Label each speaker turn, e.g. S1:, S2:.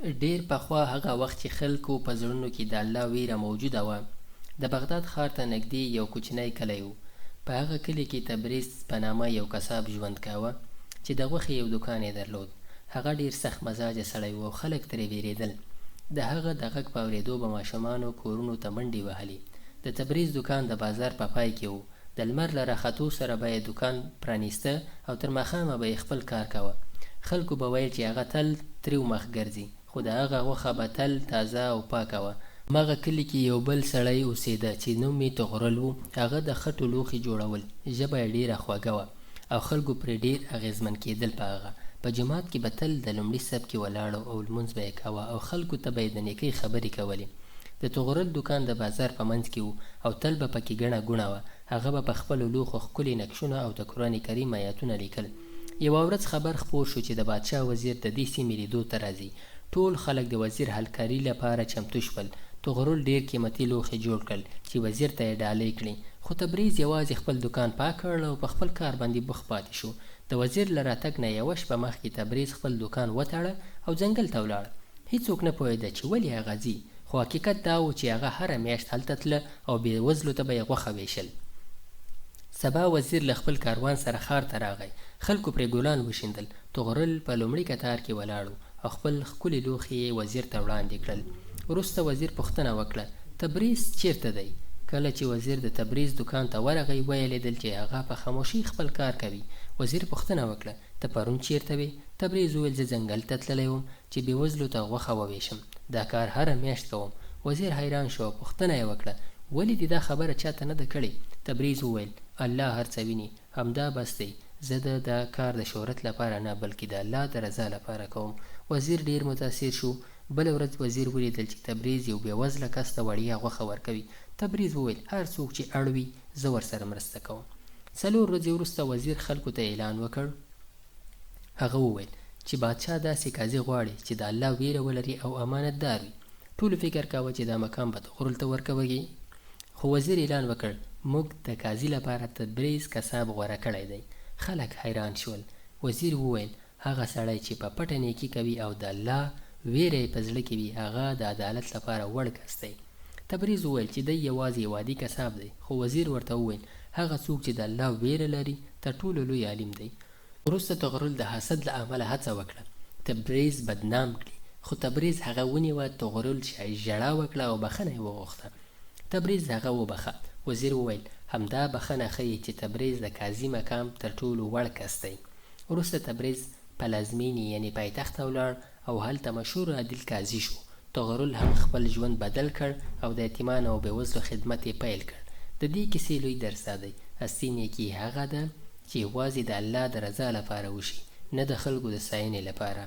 S1: ډیر پخوا هغه وخت چې خلکو په زړونو کې د الله ویره موجوده وه، د بغداد ښار ته نږدې یو کوچنی کلی و. په هغه کلي کې تبریز په نامه یو کساب ژوند کاوه چې د غوښې یو دوکان یې درلود. هغه ډیر سخت مزاجه سړی و او خلک ترې ویرېدل. د هغه د غږ په اورېدو به ماشومانو کورونو ته منډې وهلې. د تبریز دوکان د بازار په پای کې و. د لمر له راختو سره به یې دوکان پرانیسته او تر ماښامه به یې خپل کار کاوه. خلکو به ویل چې هغه تل تریو مخ ګرځي، خو د هغه غوښه به تل تازه او پاکه وه. هماغه کلي کې یو بل سړی اوسېده چې نوم یې طغرل و. هغه د خټو لوښي جوړول، ژبه یې ډیره خوږه وه او خلکو پرې ډیر اغیزمن کېدل. په هغه په جومات کې به تل د لومړي صف کې ولاړ او لمونځ به یې کاوه او خلکو ته به یې د نیکۍ خبرې کولې. د طغرل دوکان د بازار په منځ کې و او تل به پکې ګڼه ګوڼه وه. هغه به په خپلو لوښو ښکلي نقشونه او د قرآن کریم آیاتونه لیکل. یوه ورځ خبر خپور شو چې د بادشاه وزیر د دې سیمې لیدو ته راځي. ټول خلک د وزیر حلکاري لپاره چمتو شول. طغرل ډیر قیمتي لوښي جوړ کړل چې وزیر ته یې ډالۍ کړي، خو تبریز یوازې خپل دوکان پاک کړ او په خپل کار باندې بوخت پاتې شو. د وزیر له راتګ نه یوه شپه مخکې تبریز خپل دوکان وتړه او ځنګل ته ولاړ. هیڅوک نه پوهېده چې ولې هغه ځي، خو حقیقت دا و چې هغه هره میاشت هلته تله او بېوزلو ته به یې غوښه ویشل. سبا وزیر له خپل کاروان سره ښار ته راغی. خلکو پرې ګلان وشیندل. طغرل په لومړي کتار کې ولاړ او خپل ښکلي لوښي یې وزیر ته وړاندې کړل. وروسته وزیر پوښتنه وکړه، تبریز چیرته دی؟ کله چې وزیر د تبریز دوکان ته ورغی ویې لیدل چې هغه په خاموشۍ خپل کار کوي. وزیر پوښتنه وکړه، ته پرون چیرته وې؟ تبریز وویل، زه ځنګل ته تللی وم چې بېوزلو ته غوښه وویشم. دا کار هره میاشت کوم. وزیر حیران شو او پوښتنه یې وکړه، ولې دې دا خبره چاته نه ده کړې؟ تبریز وویل، الله هر څه ویني، همدا بس دی. زه دا کار د شهرت لپاره نه بلکې د الله د رضا لپاره کوم. وزیر ډیر متاثر شو. بله ورځ وزیر ولیدل چې تبریز یو بېوزله کس ته وړیا غوښه ورکوي. تبریز وویل، هر څوک چې اړ وي زه ورسره مرسته کوم. 4 ورځې وروسته وزیر خلکو ته اعلان وکړ. هغه وویل چې بادشاه داسې قاضي غواړي چې د الله ویره ولري او امانتدار وي. ټولو فکر کاوه چې دا مقام به طغرل ته ورکوي، خو وزیر اعلان وکړ، موږ د قاضي لپاره تبریز کساب غوره کړی دی. خلک حیران شول. وزیر وویل، هغه سړی چې په پټه نیکي کوي او د الله ویره یې په زړه کې وي، هغه د عدالت لپاره وړ کس دی. تبریز وویل چې دی یوازې یو عادي کساب دی، خو وزیر ورته وویل، هغه څوک چې د الله ویره لري تر ټولو لوی عالم دی. وروسته طغرل د حسد له امله هڅه وکړه تبریز بدنام کړي، خو تبریز هغه ونیوه. طغرل ژړا وکړه او بخښنه یې وغوښته. تبریز هغه وبخښه. وزیر وویل، همدا بخښنه ښیي چې تبریز د قاضي مقام تر ټولو وړ کس دی. وروسته تبریز پلازمینې یعنې پایتخت ته ولاړ او هلته مشهور عادل قاضي شو. طغرل هم خپل ژوند بدل کړ او د یتیمانو او بېوزلو خدمت یې پیل کړ. د دې کیسې لوی درس دا دی، اصلي نیکي هغه ده چې یوازې د الله د رضا لپاره وشي، نه د خلکو د ستاینې لپاره.